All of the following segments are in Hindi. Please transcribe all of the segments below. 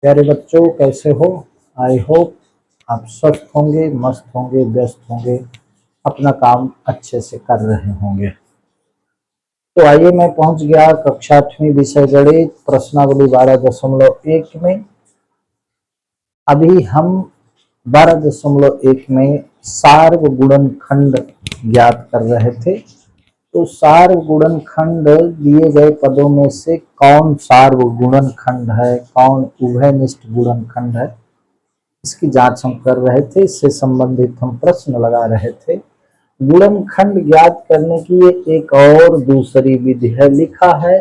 प्यारे बच्चों, कैसे हो? आई होप आप स्वस्थ होंगे, मस्त होंगे, व्यस्त होंगे, अपना काम अच्छे से कर रहे होंगे। तो आइए, मैं पहुंच गया कक्षा 8वीं विषय गणित प्रश्नावली 12.1 में। अभी हम 12.1 में सार्वगुणनखंड ज्ञात कर रहे थे। तो सार्वगुणनखंड दिए गए पदों में से कौन सार्वगुणनखंड है, कौन उभयनिष्ठ गुणनखंड है, इसकी जांच हम कर रहे थे। इससे संबंधित हम प्रश्न लगा रहे थे। गुणनखंड ज्ञात करने की ये एक और दूसरी विधि है। लिखा है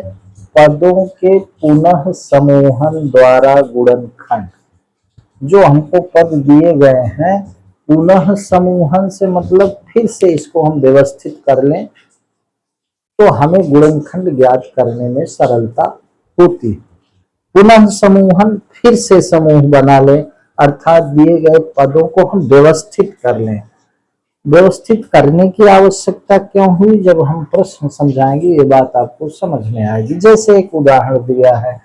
पदों के पुनः समूहन द्वारा गुणनखंड। जो हमको पद दिए गए हैं, पुनः समूहन से मतलब फिर से इसको हम व्यवस्थित कर लें तो हमें गुणनखंड ज्ञात करने में सरलता होती है। पुनः समूहन, फिर से समूह बना लें, अर्थात दिए गए पदों को हम व्यवस्थित कर लें। व्यवस्थित करने की आवश्यकता क्यों हुई, जब हम प्रश्न समझाएंगे ये बात आपको समझ में आएगी। जैसे एक उदाहरण दिया है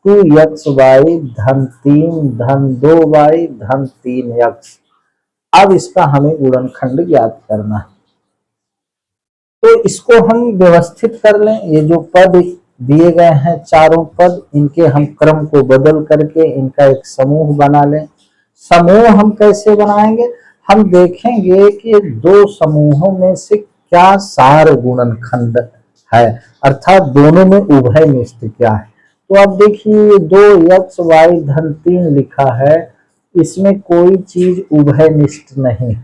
2xy धन 3 धन 2y धन 3x। अब इसका हमें गुणनखंड ज्ञात करना है, तो इसको हम व्यवस्थित कर लें। ये जो पद दिए गए हैं, चारों पद, इनके हम क्रम को बदल करके इनका एक समूह बना लें। समूह हम कैसे बनाएंगे? हम देखेंगे कि दो समूहों में से क्या सार गुणनखंड है, अर्थात दोनों में उभयनिष्ठ क्या है। तो अब देखिए 2xy धन 3 लिखा है, इसमें कोई चीज उभयनिष्ठ नहीं।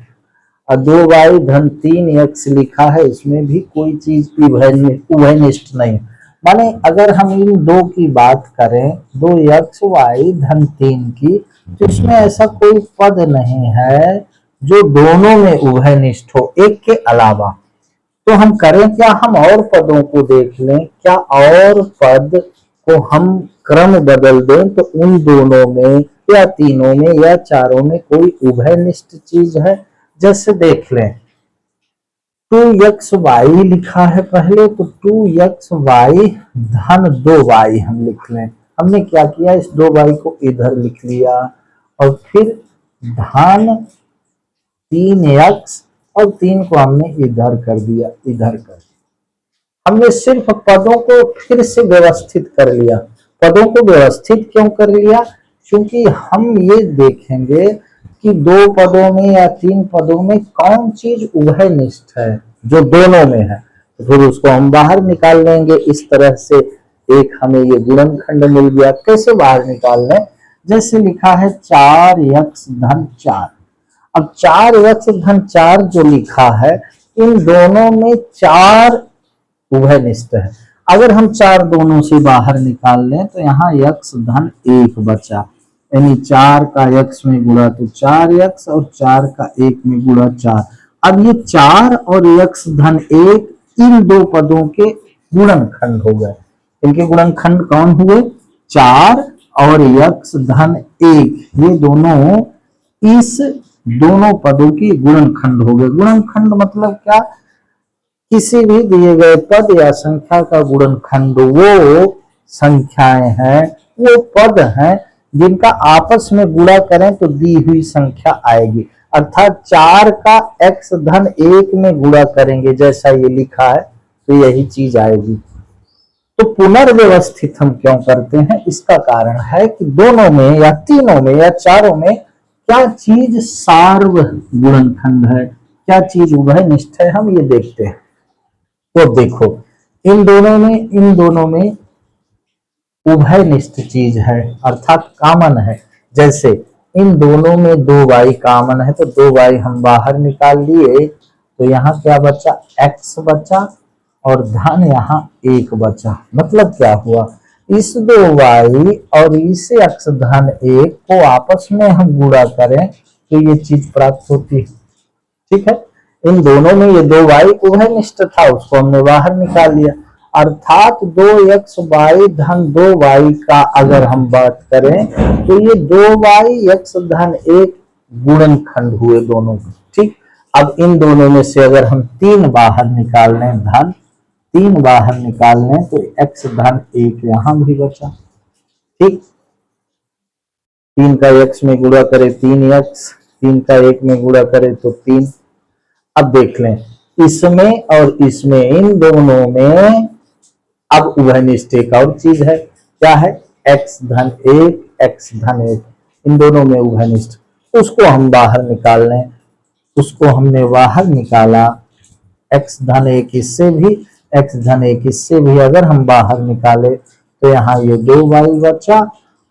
और 2y धन 3x लिखा है, इसमें भी कोई चीज उभयनिष्ठ नहीं। माने अगर हम इन दो की बात करें, 2xy धन 3 की, तो इसमें ऐसा कोई पद नहीं है जो दोनों में उभयनिष्ठ हो, एक के अलावा। तो हम करें क्या, हम और पदों को देख लें, क्या और पद को हम क्रम बदल दें तो उन दोनों में या तीनों में या चारों में कोई उभयनिष्ठ चीज है। जैसे देख लें 2xy लिखा है पहले, तो 2xy धन 2y हम लिख लें। हमने क्या किया, इस 2y को इधर लिख लिया और फिर धन 3x और 3 को हमने इधर कर दिया, इधर कर दिया। हमने सिर्फ पदों को फिर से व्यवस्थित कर लिया। पदों को व्यवस्थित क्यों कर लिया? क्योंकि हम ये देखेंगे कि दो पदों में या तीन पदों में कौन चीज उभयनिष्ठ है, जो दोनों में है, तो फिर उसको हम बाहर निकाल लेंगे। इस तरह से एक हमें ये गुणनखंड मिल गया। कैसे बाहर निकाल लें? जैसे लिखा है 4x धन 4। अब 4x धन 4 जो लिखा है, इन दोनों में 4 उभयनिष्ठ है। अगर हम 4 दोनों से बाहर निकाल लें तो यहाँ x धन 1 बचा, यानी 4 का x में गुणा तो 4x और 4 का 1 में गुणा 4। अब ये 4 और x धन 1 इन दो पदों के गुणनखंड हो गए। इनके गुणनखंड कौन हुए? 4 और x धन 1, ये दोनों इस दोनों पदों की गुणनखंड हो गए। गुणनखंड मतलब क्या? किसी भी दिए गए पद या संख्या का गुणनखंड वो संख्याएं हैं, वो पद हैं जिनका आपस में गुणा करें तो दी हुई संख्या आएगी। अर्थात 4 का x धन 1 में गुणा करेंगे, जैसा ये लिखा है, तो यही चीज आएगी। तो पुनर्व्यवस्थित हम क्यों करते हैं? इसका कारण है कि दोनों में या तीनों में या चारों में क्या चीज सार्व गुणनखंड है, क्या चीज उभयनिष्ठ है, हम ये देखते हैं। तो देखो इन दोनों में उभयनिष्ठ चीज है, अर्थात कॉमन है। जैसे इन दोनों में 2y कॉमन है, तो 2y हम बाहर निकाल लिए, तो यहाँ क्या बचा? x बचा और धन यहाँ 1 बचा। मतलब क्या हुआ, इस 2y और इस x धन 1 को आपस में हम गुणा करें तो ये चीज प्राप्त होती है। ठीक है, इन दोनों में ये 2y उभयनिष्ठ था, उसको हमने बाहर निकाल लिया। अर्थात 2xy धन 2y का अगर हम बात करें तो ये 2y x धन 1 गुणनखंड हुए दोनों के। ठीक, अब इन दोनों में से अगर हम 3 बाहर निकाल लें, धन 3 बाहर निकाल लें, तो x धन 1 यहां भी बचा। ठीक, 3 का x में गुणा करे 3x, 3 का 1 में गुणा करे तो 3। अब देख लें इसमें और इसमें, इन दोनों में अब उभयनिष्ठ एक और चीज है, क्या है, x धन 1 x धन 1, इन दोनों में उभयनिष्ठ, उसको हम बाहर निकाल लें। उसको हमने बाहर निकाला, x धन 1 इससे भी x धन 1 इससे भी अगर हम बाहर निकाले तो यहाँ ये 2y बचा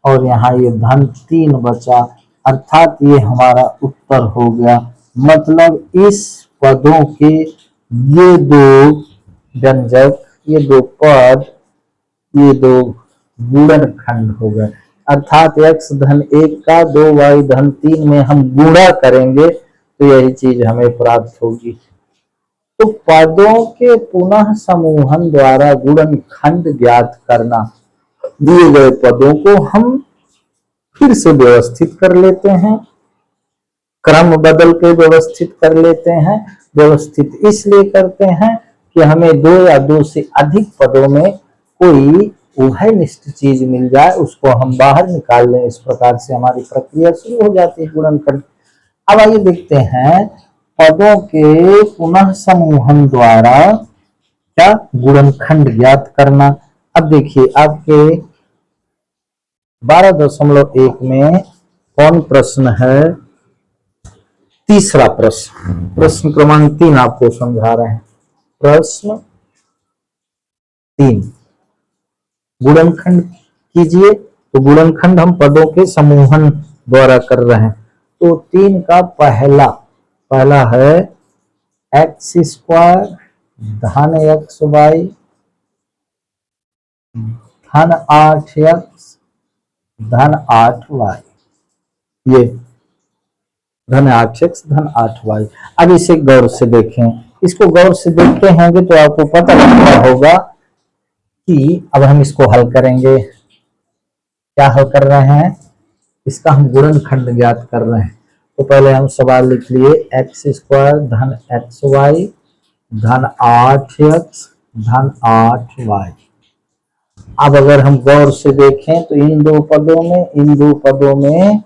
और यहाँ ये धन 3 बचा, अर्थात ये हमारा उत्तर हो गया। मतलब इस पदों के ये दो व्यंजक, ये दो पद, ये दो गुणनखंड हो गए। अर्थात x धन 1 का 2y धन 3 में हम गुणा करेंगे तो यही चीज हमें प्राप्त होगी। तो पदों के पुनः समूहन द्वारा गुणनखंड ज्ञात करना। दिए गए पदों को हम फिर से व्यवस्थित कर लेते हैं, क्रम बदल के व्यवस्थित कर लेते हैं। व्यवस्थित इसलिए करते हैं कि हमें 2 या 2 से अधिक पदों में कोई उभयनिष्ठ चीज मिल जाए, उसको हम बाहर निकाल लें। इस प्रकार से हमारी प्रक्रिया शुरू हो जाती है गुणनखंड। अब आइए देखते हैं पदों के पुनः समूहन द्वारा क्या गुणनखंड ज्ञात करना। अब देखिए आपके 12.1 में कौन प्रश्न है, तीसरा प्रश्न, प्रश्न क्रमांक 3 आपको समझा रहे हैं। प्रश्न 3, गुणनखंड कीजिए। तो गुणनखंड हम पदों के समूहन द्वारा कर रहे हैं। तो 3 का पहला है एक्स स्क्वायर धन एक्स वाई धन 8x धन 8y, ये धन 8x धन 8y। अब इसे गौर से देखें, इसको गौर से देखते होंगे तो आपको पता लगता होगा कि अब हम इसको हल करेंगे। क्या हल कर रहे हैं, इसका हम गुणनखंड ज्ञात कर रहे हैं। तो पहले हम सवाल लिख लिए एक्स स्क्वायर धन एक्स वाई धन 8x धन 8y। अब अगर हम गौर से देखें तो इन दो पदों में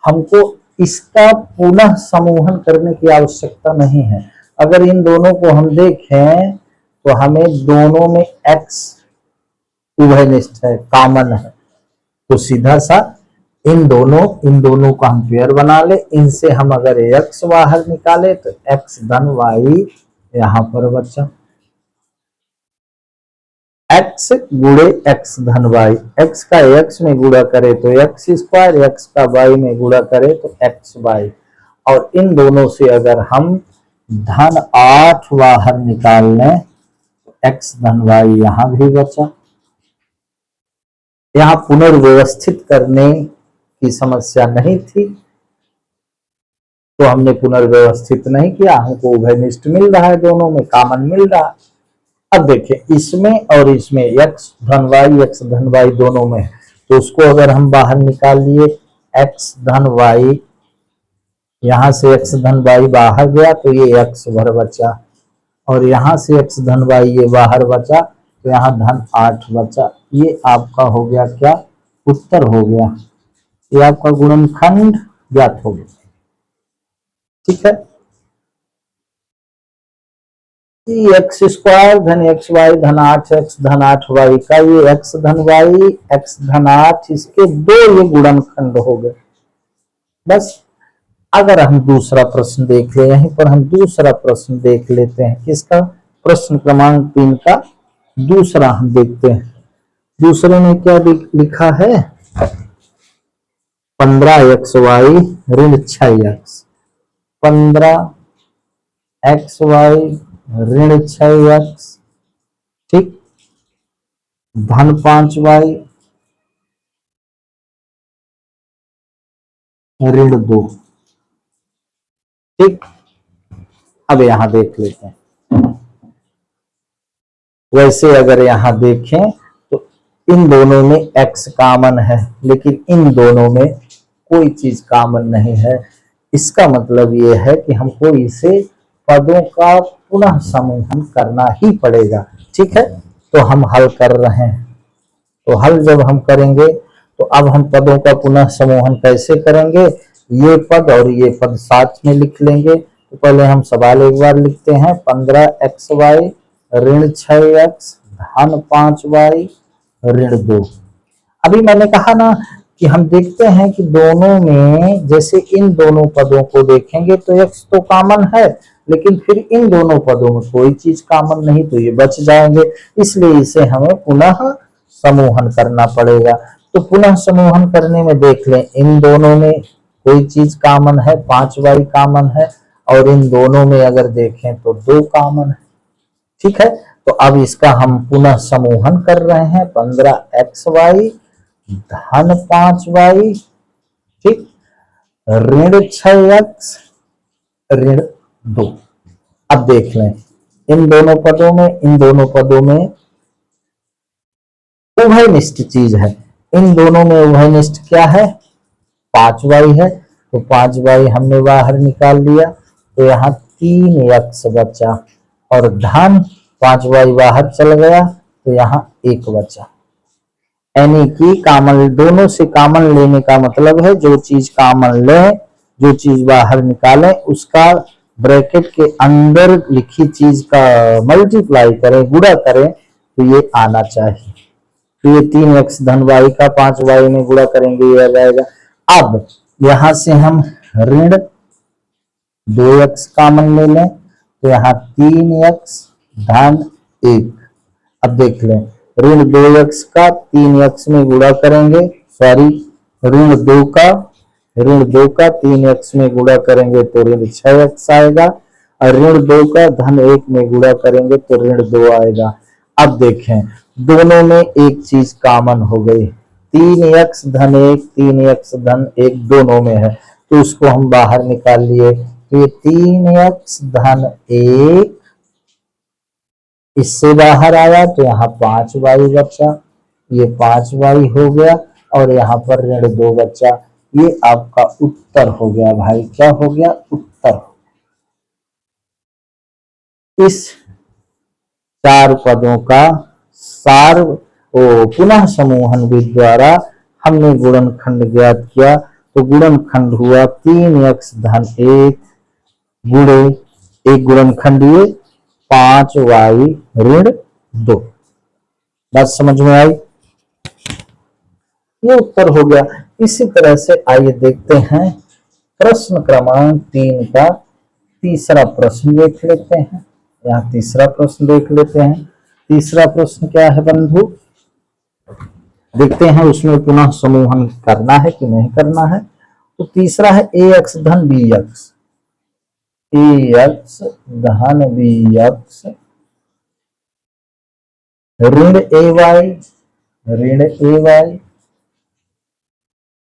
हमको इसका पुनः समूहन करने की आवश्यकता नहीं है। अगर इन दोनों को हम देखें तो हमें दोनों में x उभयनिष्ठ है, कॉमन है, तो सीधा सा इन दोनों का हम पेयर बना ले। इनसे हम अगर x बाहर निकाले तो x धन y यहां पर बचा, x गुणे x धन y, x का x में गुणा करे तो x स्क्वायर, x का y में गुणा करे तो x y, और इन दोनों से अगर हम धन 8 बाहर निकाल लें तो x धन y यहां भी बचा। यहां पुनर्व्यवस्थित करने की समस्या नहीं थी तो हमने पुनर्व्यवस्थित नहीं किया, हमको उभयनिष्ठ मिल रहा है, दोनों में कॉमन मिल रहा है। अब देखिए इसमें और इसमें x धन y दोनों में है, तो उसको अगर हम बाहर निकाल लिए x धन y, यहां से x धन y बाहर गया तो ये x भर बचा, और यहां से x धन y ये बाहर बचा तो यहाँ धन 8 बचा। ये आपका हो गया क्या, उत्तर हो गया। ये आपका गुणनखंड ज्ञात हो गया। ठीक है, एक्स स्क्वायर धन एक्स वाई धन 8x धन 8y का ये x धन y x धन 8, इसके दो ये गुणनखंड हो गए। बस अगर हम दूसरा प्रश्न देख ले, यहीं पर हम दूसरा प्रश्न देख लेते हैं। किसका, प्रश्न क्रमांक 3 का दूसरा हम देखते हैं। दूसरे में क्या लिखा है, 15xy ऋण 6x, 15xy ऋण 6x, ठीक, धन 5y ऋण 2, ठीक। अब यहां देख लेते हैं। वैसे अगर यहां देखें तो इन दोनों में x कॉमन है, लेकिन इन दोनों में कोई चीज कॉमन नहीं है। इसका मतलब यह है कि हमको इसे पदों का पुनः समूहन करना ही पड़ेगा। ठीक है, तो हम हल कर रहे हैं। तो हल जब हम करेंगे तो अब हम पदों का पुनः समूहन कैसे करेंगे, ये पद और ये पद साथ में लिख लेंगे। तो पहले हम सवाल एक बार लिखते हैं, 15xy ऋण 6x धन 5y ऋण 2। अभी मैंने कहा ना कि हम देखते हैं कि दोनों में, जैसे इन दोनों पदों को देखेंगे तो x तो कॉमन है, लेकिन फिर इन दोनों पदों में कोई चीज कॉमन नहीं, तो ये बच जाएंगे। इसलिए इसे हमें पुनः समूहन करना पड़ेगा। तो पुनः समूहन करने में देख लें, इन दोनों में कोई चीज कॉमन है, 5y कॉमन है, और इन दोनों में अगर देखें तो 2 कॉमन है। ठीक है, तो अब इसका हम पुनः समूहन कर रहे हैं, 15xy धन 5y, ठीक, ऋण 6x ऋण 2। अब देख लें, इन दोनों पदों में उभयनिष्ठ चीज है। इन दोनों में उभयनिष्ठ क्या है, 5y है, तो 5y हमने बाहर निकाल लिया, तो यहाँ 3x बचा, और धन 5y बाहर चल गया, तो यहाँ 1 बचा। यानी कि कॉमन, दोनों से कॉमन लेने का मतलब है जो चीज कॉमन लें, जो चीज बाहर निकालें, उसका ब्रैकेट के अंदर लिखी चीज का मल्टीप्लाई करें, गुणा करें, तो ये आना चाहिए। तो ये 3x धन y का 5y में गुणा करेंगे, ये आ जाएगा। अब यहां से हम ऋण 2x कॉमन ले लें, तो यहाँ 3x धन 1। अब देख लें, ऋण 2x का 3x में गुणा करेंगे, सॉरी, ऋण 2 का 3x में गुणा करेंगे तो ऋण 6x आएगा, और ऋण 2 का धन 1 में गुणा करेंगे तो ऋण 2 आएगा। अब देखें, दोनों में एक चीज कॉमन हो गई, 3x धन 1, 3x धन 1 दोनों में है, तो उसको हम बाहर निकाल लिए। तो ये 3x धन 1 इससे बाहर आया, तो यहाँ 5y बचा, ये 5y हो गया, और यहाँ पर ऋण 2 बचा। ये आपका उत्तर हो गया भाई, क्या हो गया, उत्तर। इस 4 पदों का सार पुनः समूहन विधि द्वारा हमने गुणनखंड ज्ञात किया। तो गुणनखंड हुआ 3x धन 1 गुणे, एक गुणनखंड ये 5y ऋण 2। बात समझ में आई, ये उत्तर हो गया। इसी तरह से आइए देखते हैं प्रश्न क्रमांक 3 का तीसरा प्रश्न देख लेते हैं। यहाँ तीसरा प्रश्न देख लेते हैं। तीसरा प्रश्न क्या है बंधु, देखते हैं उसमें पुनः समूहन करना है कि नहीं करना है। तो तीसरा है ax धन bx, ax धन bx ऋण ay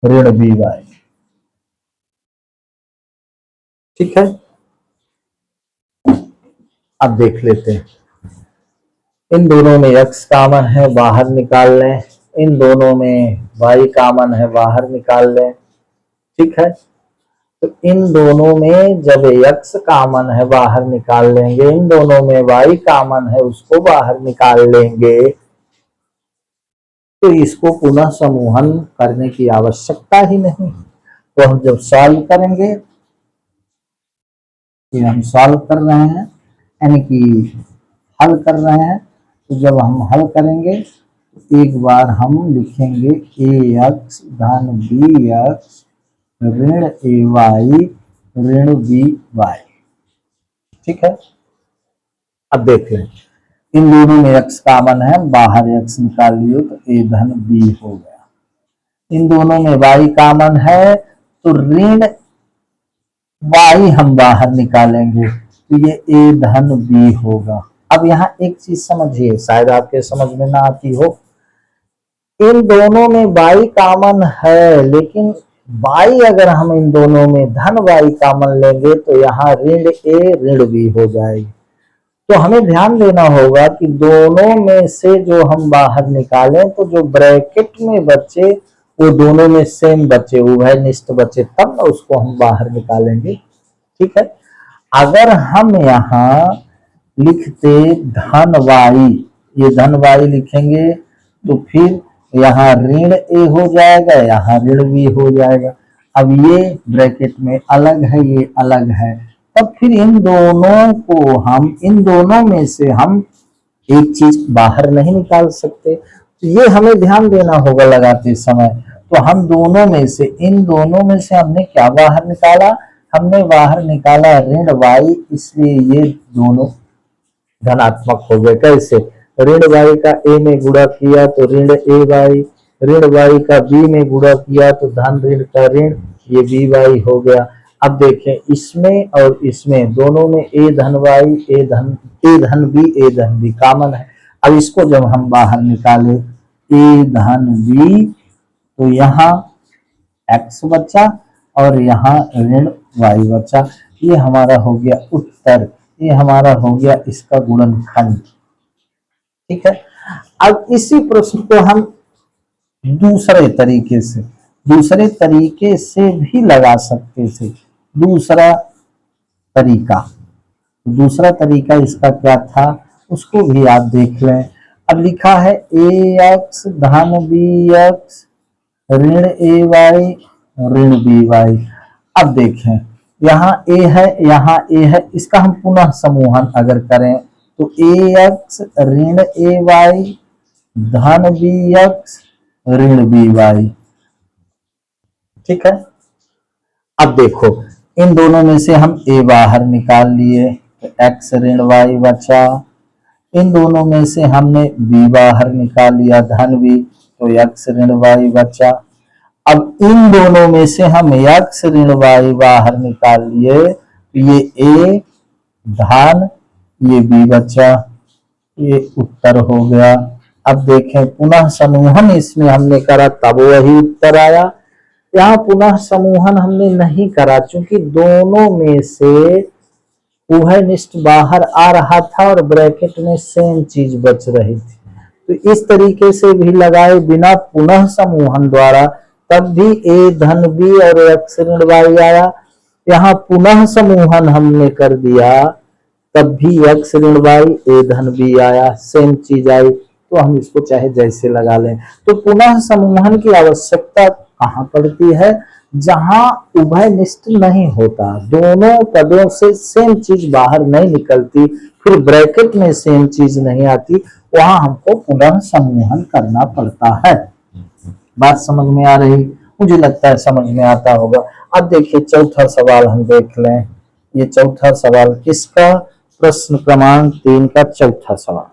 ऋण by। ठीक है, अब देख लेते हैं, इन दोनों में x कॉमन है, बाहर निकाल लें, इन दोनों में y कॉमन है, बाहर निकाल लें। ठीक है, तो इन दोनों में जब x कॉमन है बाहर निकाल लेंगे, इन दोनों में y कॉमन है उसको बाहर निकाल लेंगे, तो इसको पुनः समूहन करने की आवश्यकता ही नहीं। तो हम जब सॉल्व करेंगे, ये हम सॉल्व कर रहे हैं यानी कि हल कर रहे हैं, तो जब हम हल करेंगे तो एक बार हम लिखेंगे ax धन bx ऋण ay ऋण by। ठीक है, अब देख लें, इन दोनों में x कॉमन है, बाहर x निकाल लिए तो a धन b हो गया। इन दोनों में y कॉमन है, तो ऋण y हम बाहर निकालेंगे, तो ये a धन b होगा। अब यहाँ एक चीज समझिए, शायद आपके समझ में ना आती हो, इन दोनों में y कॉमन है, लेकिन y अगर हम इन दोनों में धन y कॉमन लेंगे तो यहाँ ऋण a ऋण b हो जाएगी। तो हमें ध्यान देना होगा कि दोनों में से जो हम बाहर निकालें तो जो ब्रैकेट में बचे वो दोनों में सेम बचे, उभयनिष्ठ बचे, तब ना उसको हम बाहर निकालेंगे। ठीक है, अगर हम यहाँ लिखते धन y, ये धन y लिखेंगे तो फिर यहाँ ऋण ए हो जाएगा, यहाँ ऋण बी हो जाएगा। अब ये ब्रैकेट में अलग है, ये अलग है, तब फिर इन दोनों में से हम एक चीज बाहर नहीं निकाल सकते। तो ये हमें ध्यान देना होगा लगाते समय। तो हम इन दोनों में से हमने क्या बाहर निकाला? हमने बाहर निकाला ऋण y, इसलिए ये दोनों धनात्मक हो गए। कैसे? ऋण y का a में गुणा किया तो ऋण ay, ऋण y का b में गुणा किया तो धन ऋण का ऋण, ये by हो गया। अब देखें इसमें और इसमें दोनों में a धन y, a धन b कॉमन है। अब इसको जब हम बाहर निकाले a धन b, तो यहाँ x बचा और यहाँ ऋण y बचा। ये हमारा हो गया उत्तर, ये हमारा हो गया इसका गुणनखंड। ठीक है। अब इसी प्रश्न को हम दूसरे तरीके से भी लगा सकते थे। दूसरा तरीका इसका क्या था, उसको भी आप देख लें। अब लिखा है ax धन bx ऋण ay ऋण by। अब देखें यहाँ a है, यहाँ a है, इसका हम पुनः समूहन अगर करें तो ax ऋण ay धन bx ऋण by। ठीक है। अब देखो इन दोनों में से हम a बाहर निकाल लिए तो x ऋण y बचा। इन दोनों में से हमने b बाहर निकाल लिया धन b, तो x ऋण y बचा। अब इन दोनों में से हम x ऋण y बाहर निकाल लिए तो ये a धन ये b बचा, ये उत्तर हो गया। अब देखें पुनः समूहन इसमें हमने करा तब वही उत्तर आया। यहाँ पुनः समूहन हमने नहीं करा क्योंकि दोनों में से उभयनिष्ठ बाहर आ रहा था और ब्रैकेट में सेम चीज बच रही थी। तो इस तरीके से भी लगाए बिना पुनः समूहन द्वारा, तब भी a धन b और x ऋण y आया। यहाँ पुनः समूहन हमने कर दिया तब भी x ऋण y a धन b आया, सेम चीज आई। तो हम इसको चाहे जैसे लगा लें। तो पुनः समूहन की आवश्यकता कहाँ पड़ती है? जहां उभयनिष्ठ नहीं होता, दोनों पदों से सेम चीज बाहर नहीं निकलती, फिर ब्रैकेट में सेम चीज नहीं आती, वहां हमको पुनः समूहन करना पड़ता है। बात समझ में आ रही? मुझे लगता है समझ में आता होगा। अब देखिए चौथा सवाल हम देख लें। ये चौथा सवाल किसका? प्रश्न क्रमांक 3 का चौथा सवाल।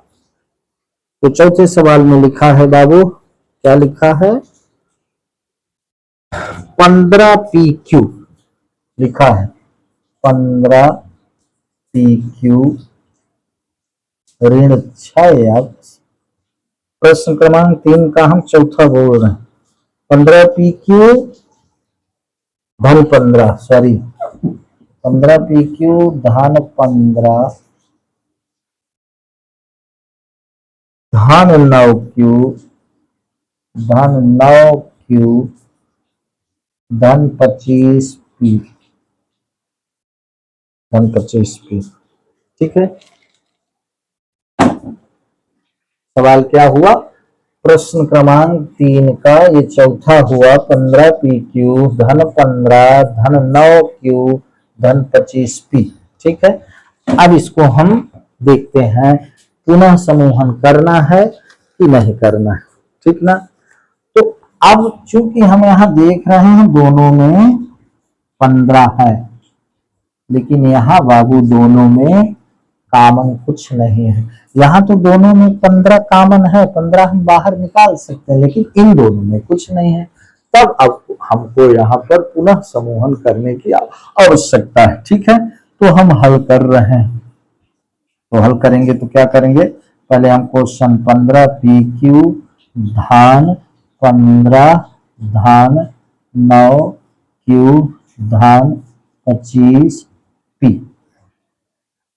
तो चौथे सवाल में लिखा है बाबू, क्या लिखा है? 15 PQ लिखा है, 15 PQ ऋण 6x। प्रश्न क्रमांक 3 का हम चौथा बोल रहे हैं। 15 PQ धन 15, सॉरी 15 PQ धन 15 धन 9Q धन 9Q धन 25P धन 25P। ठीक है। सवाल क्या हुआ? प्रश्न क्रमांक 3 का ये चौथा हुआ। 15 PQ धन 15 धन 9Q धन 25P। ठीक है। अब इसको हम देखते हैं पुनः समूहन करना है कि नहीं करना है। ठीक ना। तो अब चूंकि हम यहां देख रहे हैं दोनों में 15 है, लेकिन यहाँ बाबू दोनों में कॉमन कुछ नहीं है। यहाँ तो दोनों में 15 कॉमन है, 15 हम बाहर निकाल सकते हैं, लेकिन इन दोनों में कुछ नहीं है। तब अब हमको यहाँ पर पुनः समूहन करने की आवश्यकता है। ठीक है। तो हम हल कर रहे हैं। तो हल करेंगे तो क्या करेंगे? पहले हम क्वेश्चन 15 PQ धन 15 धन 9Q धन 25P।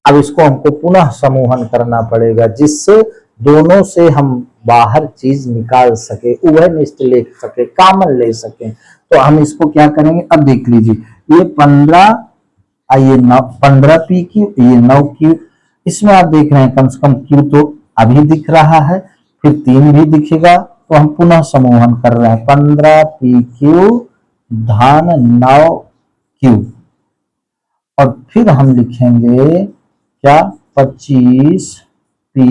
अब इसको हमको पुनः समूहन करना पड़ेगा, जिससे दोनों से हम बाहर चीज निकाल सके, उभयनिष्ठ ले सके, कॉमन ले सके। तो हम इसको क्या करेंगे? अब देख लीजिए, ये 15 ये 15 PQ, ये 9Q। इसमें आप देख रहे हैं कम से कम Q तो अभी दिख रहा है, फिर 3 भी दिखेगा, तो तो हम पुनः समूहन कर रहे हैं 15 PQ धन 9Q, और फिर हम लिखेंगे क्या 25P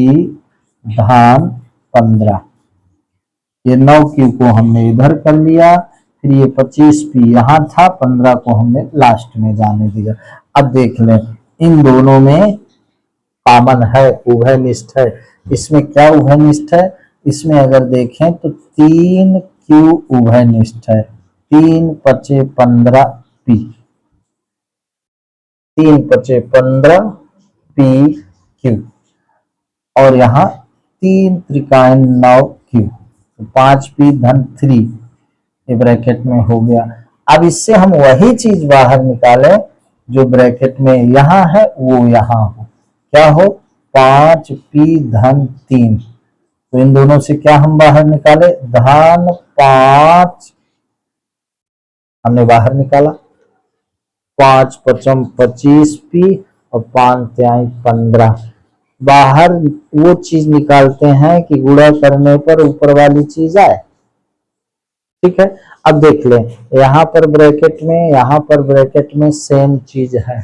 धन 15। ये 9Q को हमने इधर कर लिया, फिर ये 25P यहाँ था, 15 को हमने लास्ट में जाने दिया। अब देख लें इन दोनों में कॉमन है, उभयनिष्ठ है। इसमें क्या उभयनिष्ठ है, इसमें अगर देखें तो 3Q उभयनिष्ठ है, 3 पचे 15P, 3 पचे 15PQ, और यहाँ 3 त्रिकायन 9Q, 5P धन 3 ये ब्रैकेट में हो गया। अब इससे हम वही चीज बाहर निकालें जो ब्रैकेट में यहाँ है वो यहाँ हो, क्या हो 5P धन 3। तो इन दोनों से क्या हम बाहर निकाले, धन 5 हमने बाहर निकाला, 5 पचम 25P और 5 त्याई 15। बाहर वो चीज निकालते हैं कि गुणा करने पर ऊपर वाली चीज आए, ठीक है। अब देख लें यहाँ पर ब्रैकेट में, यहाँ पर ब्रैकेट में सेम चीज है।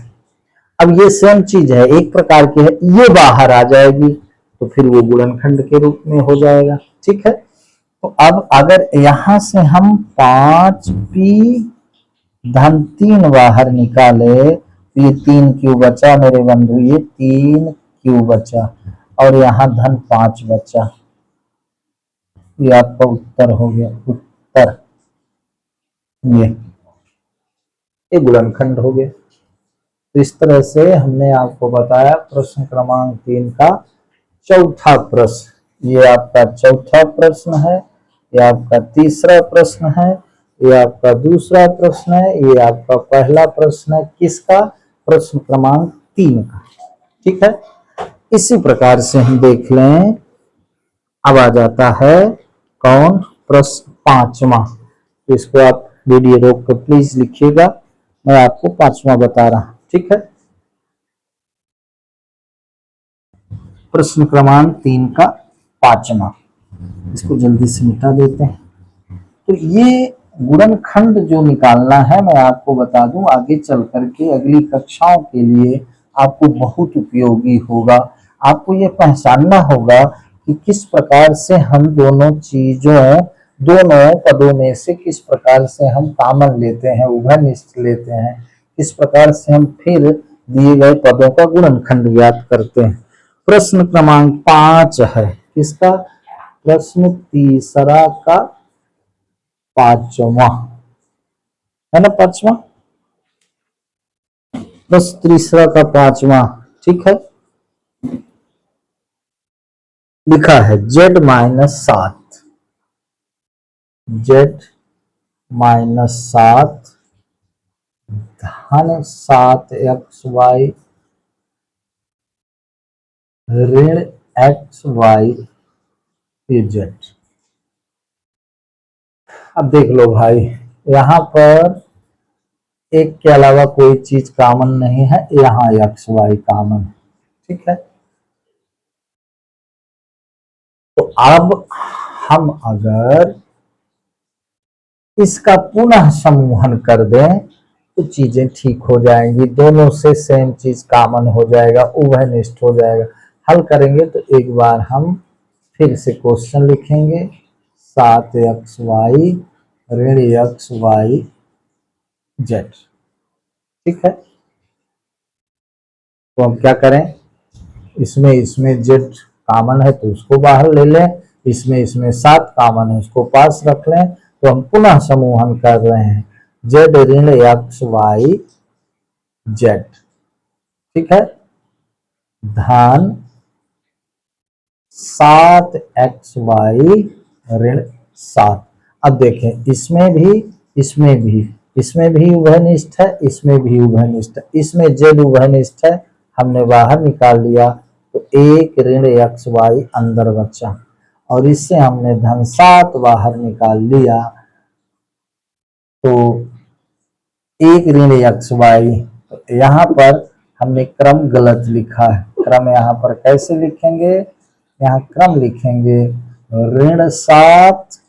अब ये सेम चीज है, एक प्रकार की है, ये बाहर आ जाएगी तो फिर वो गुणनखंड के रूप में हो जाएगा, ठीक है। तो अब अगर यहां से हम 5P धन 3 बाहर निकाले तो ये 3Q बचा मेरे बंधु, ये 3Q बचा, और यहाँ धन 5 बचा। ये आपका उत्तर हो गया, उत्तर ये गुणनखंड हो गया। तो इस तरह से हमने आपको बताया प्रश्न क्रमांक 3 का चौथा प्रश्न। ये आपका चौथा प्रश्न है, ये आपका तीसरा प्रश्न है, ये आपका दूसरा प्रश्न है, ये आपका पहला प्रश्न है, किसका, प्रश्न क्रमांक 3 का, ठीक है। इसी प्रकार से हम देख लें, अब आ जाता है कौन, प्रश्न 5वां। तो इसको आप वीडियो रोक कर प्लीज लिखिएगा, मैं आपको 5वां बता रहा हूं, ठीक है। प्रश्न क्रमांक 3 का 5वां, इसको जल्दी से मिटा देते हैं। तो ये गुणनखंड जो निकालना है, मैं आपको बता दूं आगे चल करके अगली कक्षाओं के लिए आपको बहुत उपयोगी होगा। आपको ये पहचानना होगा कि किस प्रकार से हम दोनों चीजों, दोनों पदों में से किस प्रकार से हम कॉमन लेते हैं, उभयनिष्ठ लेते हैं, किस प्रकार से हम फिर दिए गए पदों का गुणनखंड ज्ञात करते हैं। प्रश्न क्रमांक 5 है, किसका, प्रश्न तीसरा का 5वां है ना, 5वां, प्रश्न तीसरा का 5वां, ठीक है। लिखा है Z माइनस 7, Z माइनस 7 धन 7XY ऋण XY Z। अब देख लो भाई, यहाँ पर एक के अलावा कोई चीज कॉमन नहीं है, यहाँ XY कॉमन है, ठीक है। तो अब हम अगर इसका पुनः समूहन कर दें तो चीजें ठीक हो जाएंगी, दोनों से सेम चीज कॉमन हो जाएगा, उभयनिष्ठ हो जाएगा। हल करेंगे तो एक बार हम फिर से क्वेश्चन लिखेंगे, 7XY ऋण XY Z, ठीक है। तो हम क्या करें, इसमें Z कॉमन है तो उसको बाहर ले लें, इसमें 7 कॉमन है उसको पास रख लें। तो हम पुनः समूहन कर रहे हैं, Z ऋण XY Z, ठीक है, धन 7XY ऋण 7। अब देखें इसमें भी उभयनिष्ठ है, इसमें भी उभयनिष्ठ है, इसमें Z उभयनिष्ठ है, हमने बाहर निकाल लिया तो 1 ऋण XY अंदर बचा, और इससे हमने धन 7 बाहर निकाल लिया तो 1 ऋण XY। तो यहाँ पर हमने क्रम गलत लिखा है, क्रम यहाँ पर कैसे लिखेंगे, यहाँ क्रम लिखेंगे ऋण 7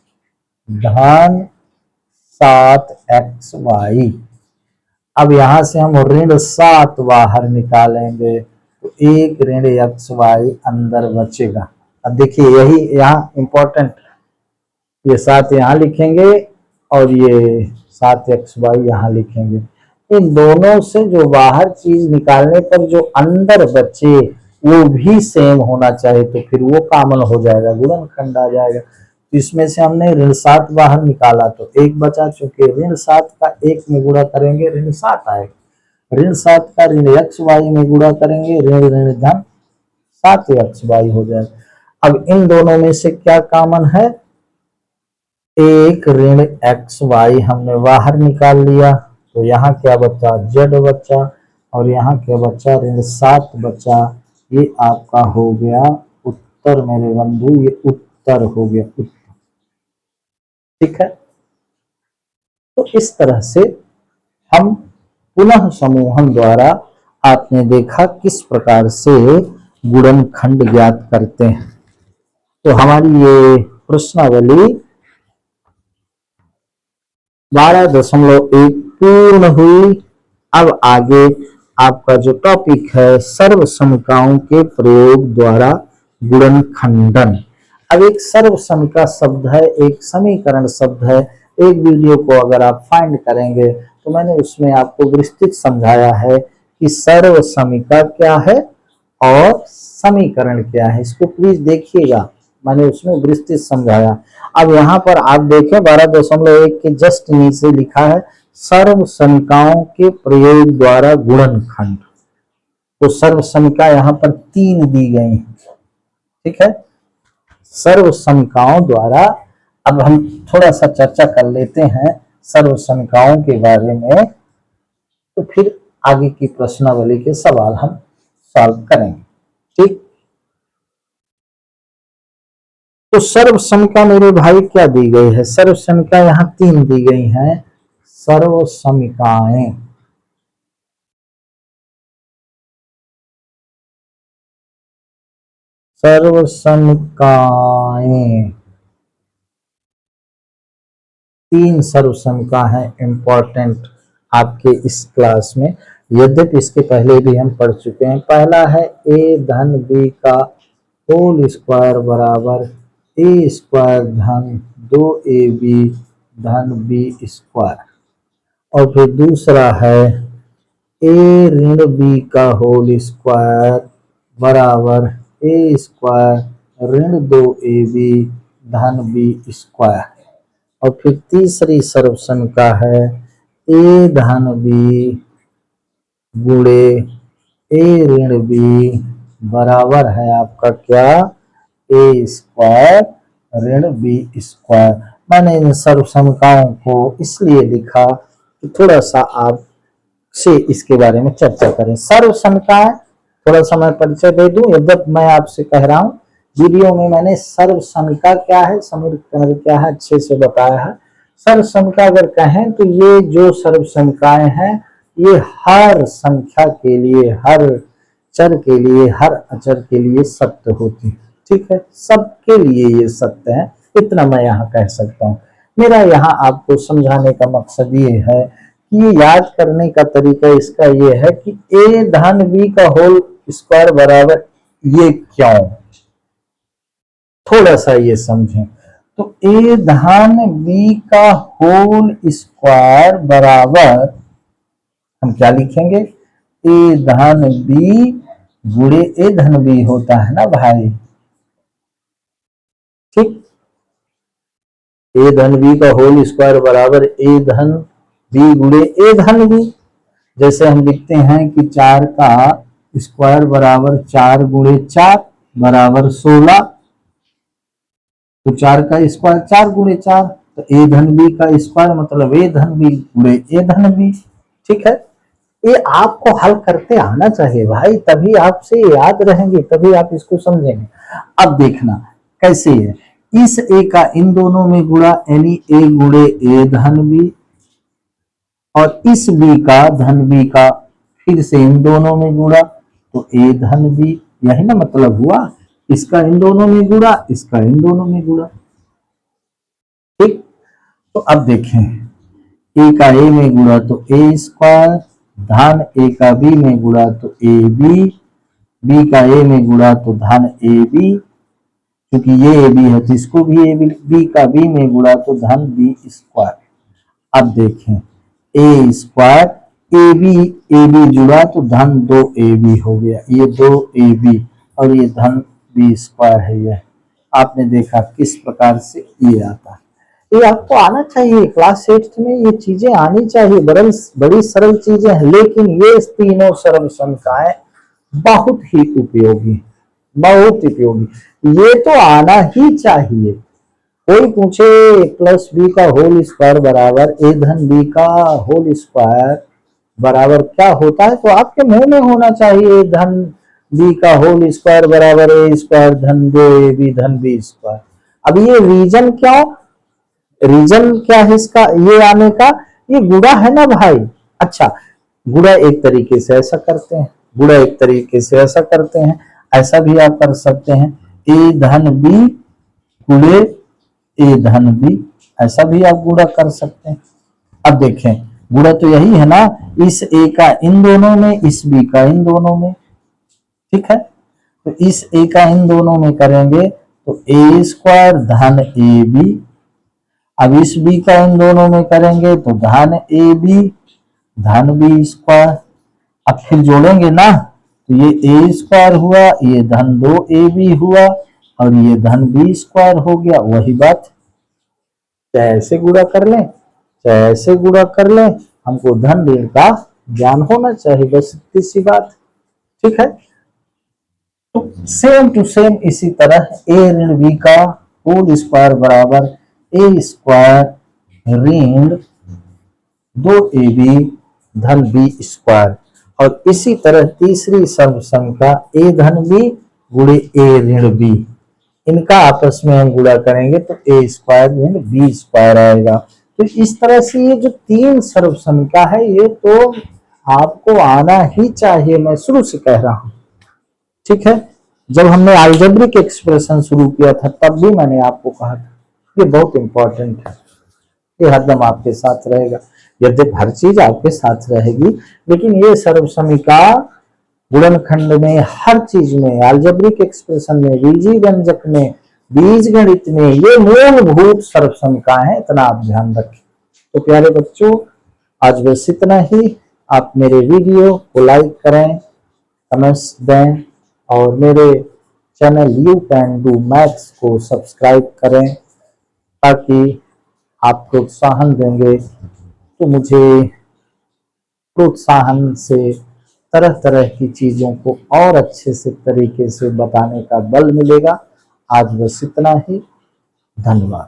धन 7xy। अब यहां से हम ऋण 7 बाहर निकालेंगे तो एक ऋण xy अंदर बचेगा। अब देखिए यही यहाँ इंपॉर्टेंट, ये 7 यहाँ लिखेंगे और ये 7xy यहाँ लिखेंगे। इन दोनों से जो बाहर चीज निकालने पर जो अंदर बचे वो भी सेम होना चाहिए, तो फिर वो कॉमन हो जाएगा, गुणनखंड आ जाएगा। तो इसमें से हमने ऋण 7 बाहर निकाला तो एक बचा, चूंकि ऋण 7 का 1 में गुणा करेंगे ऋण 7 आएगा, ऋण 7 का ऋण xy में गुणा करेंगे ऋण ऋण धन 7xy हो जाएगा। अब इन दोनों में से क्या कॉमन है, एक ऋण xy हमने बाहर निकाल लिया, तो यहाँ क्या बचा, z बचा, और यहाँ क्या बचा, ऋण 7 बचा। ये आपका हो गया उत्तर मेरे बंधु, ये उत्तर हो गया उत्तर। ठीक है, तो इस तरह से हम पुनः समूहन द्वारा आपने देखा किस प्रकार से गुणनखंड ज्ञात करते हैं। तो हमारी ये प्रश्नावली 12.1 पूर्ण हुई। अब आगे आपका जो टॉपिक है सर्व समीकरणों के प्रयोग द्वारा गुणनखंडन। अब एक सर्व समीकरण शब्द है, एक समीकरण शब्द है। एक वीडियो को अगर आप फाइंड करेंगे तो मैंने उसमें आपको विस्तृत समझाया है कि सर्व समीकरण क्या है और समीकरण क्या है। इसको प्लीज देखिएगा, मैंने उसमें विस्तृत समझाया। अब यहाँ पर आप देखें 12.1 के जस्ट नीचे लिखा है सर्व समीकरणों के प्रयोग द्वारा गुणनखंड। तो सर्व समीकरण यहाँ पर 3 दी गई है। ठीक है, सर्व समीकरणों द्वारा अब हम थोड़ा सा चर्चा कर लेते हैं सर्व समीकरणों के बारे में, तो फिर आगे की प्रश्नावली के सवाल हम सॉल्व करेंगे। ठीक, तो सर्व समीकरण मेरे भाई क्या दी गई है, सर्व समीकरण यहाँ 3 दी गई हैं। सर्व समीकरणें सर्व समीकरणें 3 सर्व समीकरण है इंपॉर्टेंट आपके इस क्लास में, यद्यपि इसके पहले भी हम पढ़ चुके हैं। पहला है a धन b का होल स्क्वायर बराबर a स्क्वायर धन 2ab धन b स्क्वायर, और फिर दूसरा है a ऋण b का होल स्क्वायर बराबर a स्क्वायर ऋण 2ab धन b स्क्वायर, और फिर तीसरी सर्व समीकरण है a धन b गुणे a ऋण b बराबर है आपका क्या, a स्क्वायर ऋण b स्क्वायर। मैंने इन सर्व समीकरणों को इसलिए लिखा कि थोड़ा सा आप से इसके बारे में चर्चा करें। सर्व समीकरण थोड़ा सा मैं परिचय दे दूं, यद्यपि मैं आपसे कह रहा हूं वीडियो में मैंने सर्व समीकरण क्या है, समीकरण क्या है अच्छे से बताया है। सर्व समीकरण अगर कहें तो ये जो सर्व समीकरण है ये हर संख्या के लिए, हर चर के लिए, हर अचर के लिए सत्य होती है। ठीक है, सबके लिए ये सत्य है, इतना मैं यहाँ कह सकता हूँ। मेरा यहाँ आपको समझाने का मकसद ये है कि ये याद करने का तरीका इसका ये है कि a धन b का होल स्क्वायर बराबर ये क्यों, थोड़ा सा ये समझें। तो a धन b का होल स्क्वायर बराबर हम क्या लिखेंगे, a धन b गुणे a धन b होता है ना भाई। ठीक, a धन b का होल स्क्वायर बराबर a धन b गुणे a धन b। जैसे हम लिखते हैं कि 4 का स्क्वायर बराबर 4 गुणे 4 बराबर 16, तो 4 का स्क्वायर 4 गुणे 4, तो a धन b का स्क्वायर मतलब a धन b गुणे a धन b। ठीक है, ये आपको हल करते आना चाहिए भाई, तभी आपसे याद रहेंगे, तभी आप इसको समझेंगे। अब देखना कैसे है, इस a का इन दोनों में गुणा यानी a गुणे a धन b, और इस b का धन b का फिर से इन दोनों में गुणा तो a धन b, यही ना मतलब हुआ। इसका इन दोनों में गुणा, इसका इन दोनों में गुणा। ठीक, तो अब देखें, ए का ए में गुणा तो ए स्क्वायर, धन ए का बी में गुणा तो ए बी, बी का ए में गुणा तो धन ए बी, क्योंकि ये ए बी है तो इसको भी ए बी, बी का बी में गुणा तो धन बी स्क्वायर। अब देखें, ए स्क्वायर ए बी जुड़ा तो धन 2ab हो गया, ये 2ab और ये धन बी स्क्वायर है। यह आपने देखा किस प्रकार से ये आता है। ये आपको आना चाहिए, क्लास 8 में ये चीजें आनी चाहिए। बड़ी सरल चीजें हैं, लेकिन ये तीनों सरल संख्याएं बहुत ही उपयोगी, बहुत उपयोगी। ये तो आना ही चाहिए। कोई पूछे ए प्लस बी का होल स्क्वायर बराबर ए धन बी का होल स्क्वायर बराबर क्या होता है, तो आपके मुंह में होना चाहिए ए धन बी का होल स्क्वायर बराबर ए स्क्वायर धन 2ab धन बी स्क्वायर। अब ये रीजन क्यों, रीजन क्या है इसका ये आने का, ये गुणा है ना भाई। अच्छा, गुणा एक तरीके से ऐसा करते हैं, गुणा एक तरीके से ऐसा करते हैं, ऐसा भी आप कर सकते हैं, ए धन बी गुणे ए धन बी, ऐसा भी आप गुणा कर सकते हैं। अब देखें, गुणा तो यही है ना, इस ए का इन दोनों में, इस बी का इन दोनों में। ठीक है, तो इस ए का इन दोनों में करेंगे तो ए स्क्वायर धन ए बी, अब इस बी का इन दोनों में करेंगे तो धन ए बी धन बी स्क्वायर। अब फिर जोड़ेंगे ना, तो ये ए स्क्वायर हुआ, ये धन 2ab हुआ और ये धन बी स्क्वायर हो गया। वही बात, चाहे ऐसे गुणा कर लें चाहे ऐसे गुणा कर लें, हमको धन ऋण का ज्ञान होना चाहिए, बस इतनी सी बात। ठीक है, तो सेम टू सेम इसी तरह ए ऋण बी का होल स्क्वायर बराबर ए स्क्वायर ऋण 2ab धन बी स्क्वायर, और इसी तरह तीसरी सर्व संख्या ए धन बी गुणे ए ऋण बी, इनका आपस में हम गुणा करेंगे तो ए स्क्वायर ऋण बी स्क्वायर आएगा। तो इस तरह से ये जो तीन सर्व संख्या है ये तो आपको आना ही चाहिए, मैं शुरू से कह रहा हूं। ठीक है, जब हमने अलजेब्रिक एक्सप्रेशन शुरू किया था तब भी मैंने आपको कहा था ये बहुत इंपॉर्टेंट है, ये हरदम आपके साथ रहेगा। यद्यपि हर चीज आपके साथ रहेगी, लेकिन ये सर्व समीका गुणनखंड में, हर चीज में, अलजेब्रिक एक्सप्रेशन में, बीजी व्यंजक में, बीज गणित में, ये मूलभूत सर्व समीका है, इतना आप ध्यान रखें। तो प्यारे बच्चों, आज बस इतना ही। आप मेरे वीडियो को लाइक करें, कमेंट्स दें और मेरे channel you can do maths को सब्सक्राइब करें, ताकि आप प्रोत्साहन देंगे तो मुझे प्रोत्साहन से तरह तरह की चीजों को और अच्छे से तरीके से बताने का बल मिलेगा। आज बस इतना ही, धन्यवाद।